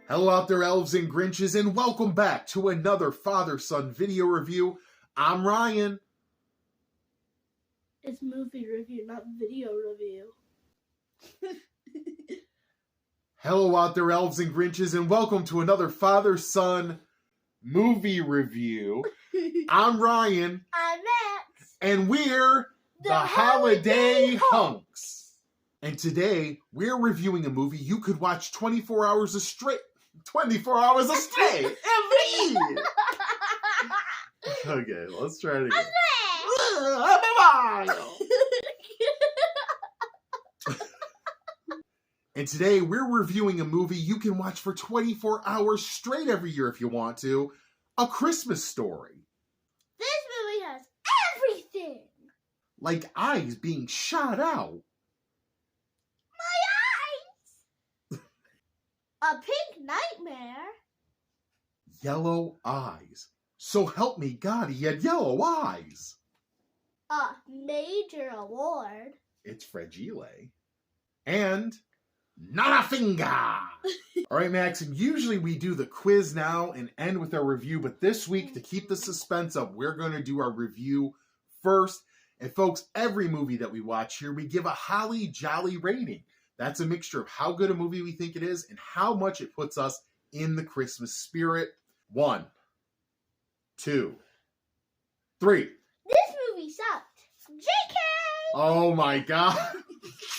Hello out there, elves and Grinches, and welcome back to another father-son video review. I'm Ryan. It's movie review, not video review. Hello out there, elves and Grinches, and welcome to another father-son movie review. I'm Ryan. I'm Max. And we're the Holiday Hunks. And today, we're reviewing a movie you could watch 24 hours straight. 24 hours straight every year. Okay, let's try it again. And today, we're reviewing a movie you can watch for 24 hours straight every year if you want to. A Christmas Story. This movie has everything. Like eyes being shot out. A pink nightmare. Yellow eyes. So help me God, he had yellow eyes. A major award. It's Fragile. And not a finger. All right, Max, and usually we do the quiz now and end with our review, but this week, to keep the suspense up, we're going to do our review first. And folks, every movie that we watch here, we give a holly jolly rating. That's a mixture of how good a movie we think it is and how much it puts us in the Christmas spirit. 1, 2, 3. This movie sucked. JK! Oh my God.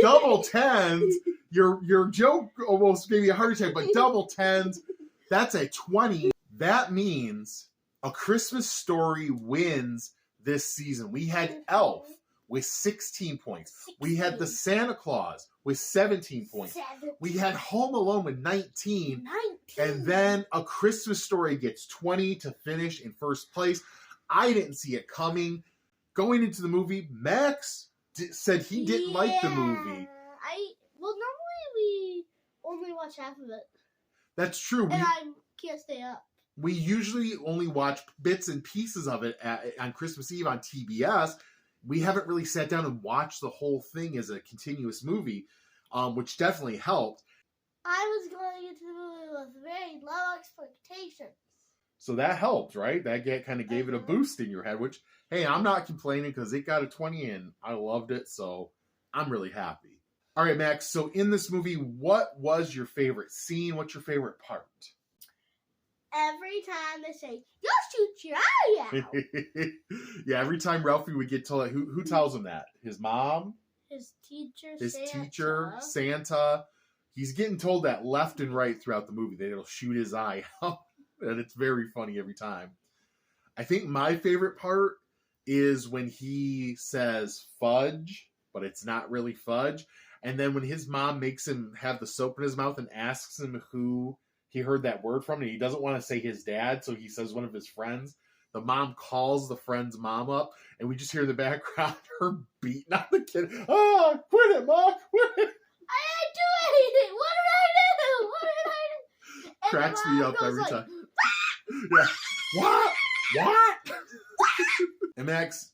Double tens. Your joke almost gave me a heart attack, but double tens. That's a 20. That means A Christmas Story wins this season. We had Elf with 16 points. We had The Santa Claus with 17 points. We had Home Alone with 19. And then A Christmas Story gets 20 to finish in first place. I didn't see it coming. Going into the movie, Max said he didn't like the movie. Normally we only watch half of it. That's true. And I can't stay up. We usually only watch bits and pieces of it on Christmas Eve on TBS. We haven't really sat down and watched the whole thing as a continuous movie, which definitely helped. I was going into the movie with very low expectations. So that helped, right? That kind of gave it a boost in your head, which, hey, I'm not complaining because it got a 20 and I loved it, so I'm really happy. All right, Max, so in this movie, what was your favorite scene? What's your favorite part? Every time they say, "You'll shoot your eye out." Yeah, every time Ralphie would get told, who tells him that? His mom? His teacher, Santa. He's getting told that left and right throughout the movie, that it'll shoot his eye out. And it's very funny every time. I think my favorite part is when he says fudge, but it's not really fudge. And then when his mom makes him have the soap in his mouth and asks him who he heard that word from, and he doesn't want to say his dad, so he says one of his friends. The mom calls the friend's mom up, and we just hear in the background her beating on the kid. Oh, quit it, Mom! Quit it! I didn't do anything! What did I do? And cracks me up every like, time. Yeah. What? And Max,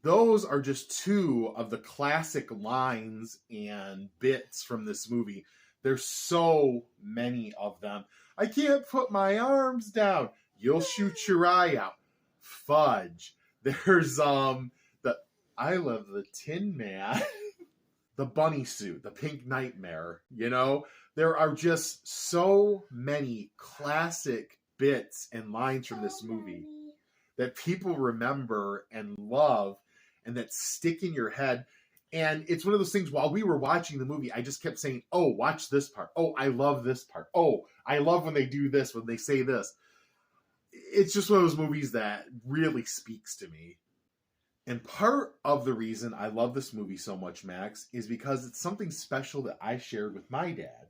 those are just two of the classic lines and bits from this movie. There's so many of them. I can't put my arms down. You'll shoot your eye out. Fudge. There's the I Love the Tin Man. The bunny suit. The pink nightmare. You know? There are just so many classic bits and lines from this movie that people remember and love and that stick in your head. And it's one of those things, while we were watching the movie, I just kept saying, oh, watch this part. Oh, I love this part. Oh, I love when they do this, when they say this. It's just one of those movies that really speaks to me. And part of the reason I love this movie so much, Max, is because it's something special that I shared with my dad.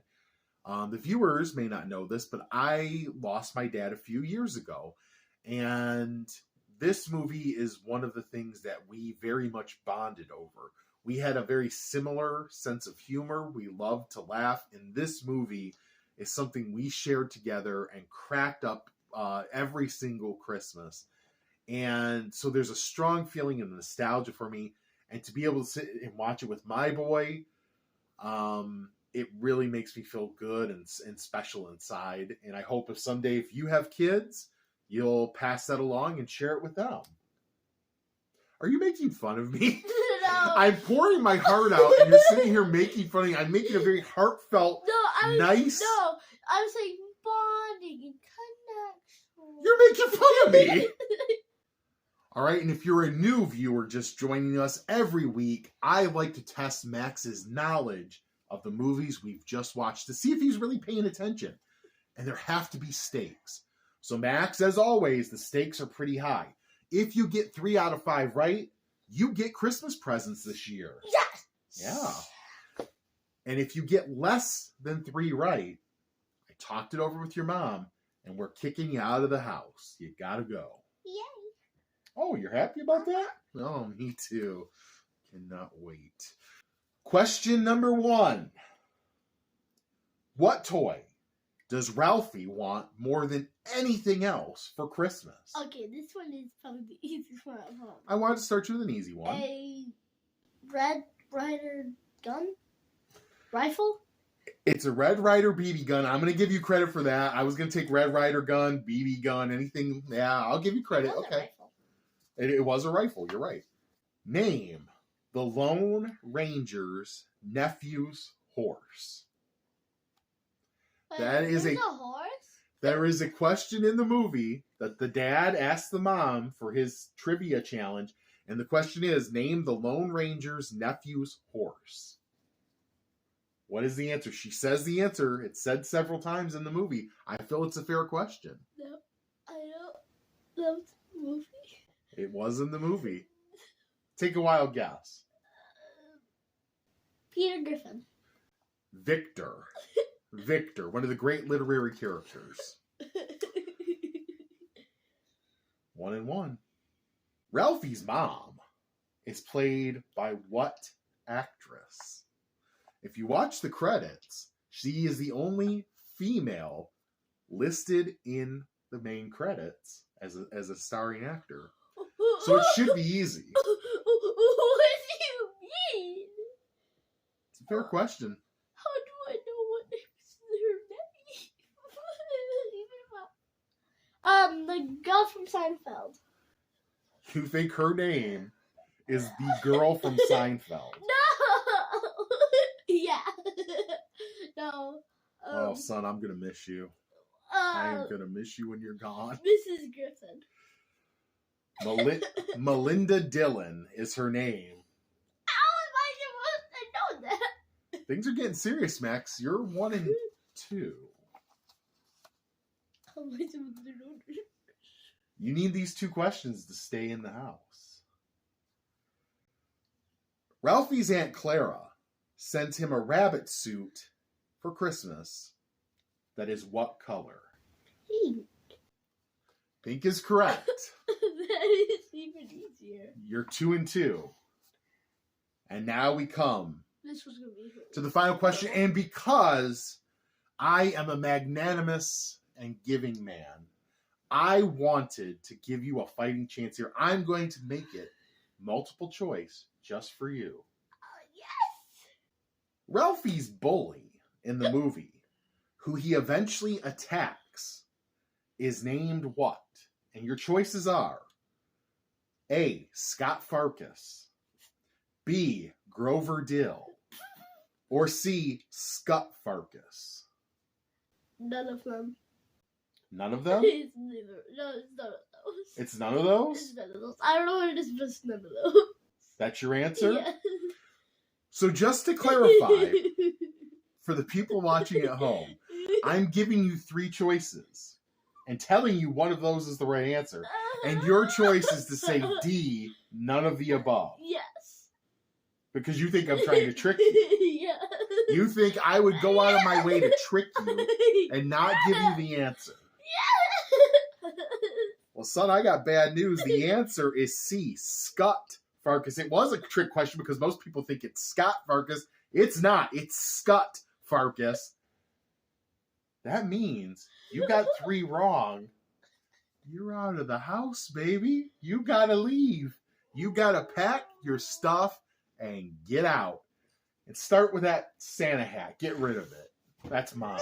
The viewers may not know this, but I lost my dad a few years ago. And this movie is one of the things that we very much bonded over. We had a very similar sense of humor. We loved to laugh. And this movie is something we shared together and cracked up every single Christmas. And so there's a strong feeling of nostalgia for me. And to be able to sit and watch it with my boy, it really makes me feel good and special inside. And I hope if someday, if you have kids, you'll pass that along and share it with them. Are you making fun of me? No. I'm pouring my heart out, and you're sitting here making fun of me. I'm making a very heartfelt, nice. No, I was saying bonding and connection. You're making fun of me. All right, and if you're a new viewer just joining us every week, I like to test Max's knowledge of the movies we've just watched to see if he's really paying attention. And there have to be stakes. So Max, as always, the stakes are pretty high. If you get 3 out of 5 right, you get Christmas presents this year. Yes. Yeah. And if you get less than 3 right, I talked it over with your mom, and we're kicking you out of the house. You gotta go. Yay. Oh, you're happy about that? Oh, me too. Cannot wait. Question number 1. What toy does Ralphie want more than anything else for Christmas? Okay, this one is probably the easiest one of all. I wanted to start you with an easy one. A Red Ryder gun? Rifle? It's a Red Ryder BB gun. I'm going to give you credit for that. I was going to take Red Ryder gun, BB gun, anything. Yeah, I'll give you credit. It was a Okay. rifle. It was a rifle. You're right. Name the Lone Ranger's nephew's horse. But That is there's a- horse? There is a question in the movie that the dad asked the mom for his trivia challenge, and the question is, name the Lone Ranger's nephew's horse. What is the answer? She says the answer. It's said several times in the movie. I feel it's a fair question. No, I don't love the movie. It was in the movie. Take a wild guess. Peter Griffin. Victor. Victor, one of the great literary characters. 1-1. Ralphie's mom is played by what actress? If you watch the credits, she is the only female listed in the main credits as a starring actor. So it should be easy. What do you mean? It's a fair question. How do I know what is their name? The girl from Seinfeld. You think her name is the girl from Seinfeld? No! Yeah. No. Oh, son, I'm going to miss you. I am going to miss you when you're gone. Mrs. Griffin. Melinda Dillon is her name. How am I supposed to know that? Things are getting serious, Max. You're 1-2. How am I supposed to know that? You need these 2 questions to stay in the house. Ralphie's Aunt Clara sent him a rabbit suit for Christmas that is what color? Pink. Pink is correct. That is even easier. You're 2-2. And now we come This was gonna be to the final question. And because I am a magnanimous and giving man, I wanted to give you a fighting chance here. I'm going to make it multiple choice just for you. Yes. Ralphie's bully in the movie, who he eventually attacks, is named what? And your choices are A. Scott Farkus, B. Grover Dill, or C. Scut Farkus. None of them. None of them? It's neither. No, it's none of those. It's none of those? It's none of those. I don't know what it is, but it's none of those. That's your answer? Yeah. So just to clarify, for the people watching at home, I'm giving you 3 choices and telling you one of those is the right answer. And your choice is to say D, none of the above. Yes. Because you think I'm trying to trick you. Yeah. You think I would go out of my way to trick you and not give you the answer. Well, son, I got bad news. The answer is C, Scut Farkus. It was a trick question because most people think it's Scott Farkus. It's not. It's Scut Farkus. That means you got 3 wrong. You're out of the house, baby. You gotta leave. You gotta pack your stuff and get out. And start with that Santa hat. Get rid of it. That's mine.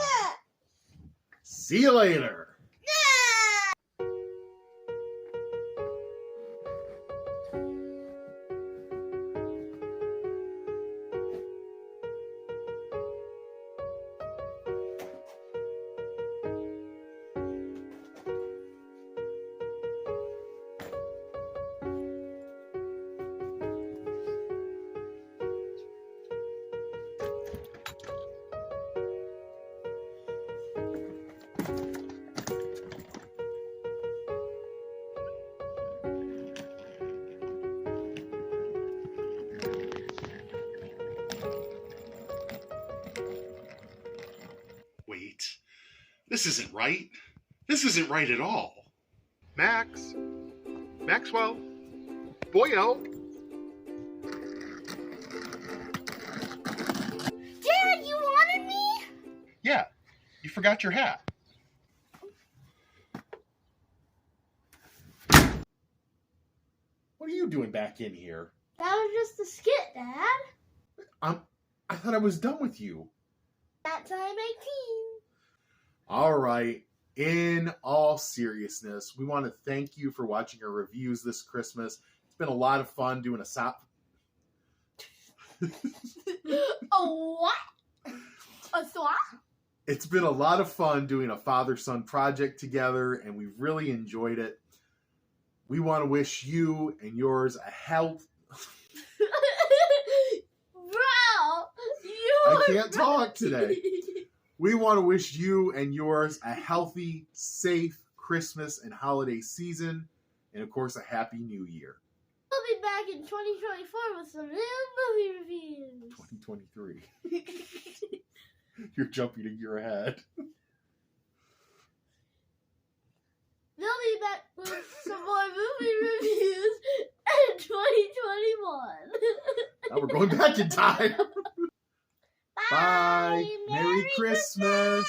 See you later. Wait, this isn't right. This isn't right at all. Max? Maxwell? Boyo? Dad, you wanted me? Yeah, you forgot your hat. What are you doing back in here? That was just a skit, Dad. I thought I was done with you. That's time 18. All right. In all seriousness, we want to thank you for watching our reviews this Christmas. It's been a lot of fun doing A what? A swap? It's been a lot of fun doing a father-son project together, and we've really enjoyed it. We want to wish you and yours a health. Bro, I can't talk today. We want to wish you and yours a healthy, safe Christmas and holiday season, and of course, a happy new year. We'll be back in 2024 with some new movie reviews. 2023. You're jumping a year ahead. They'll be back with some more movie reviews in 2021. Now we're going back in time. Bye. Bye. Merry Christmas.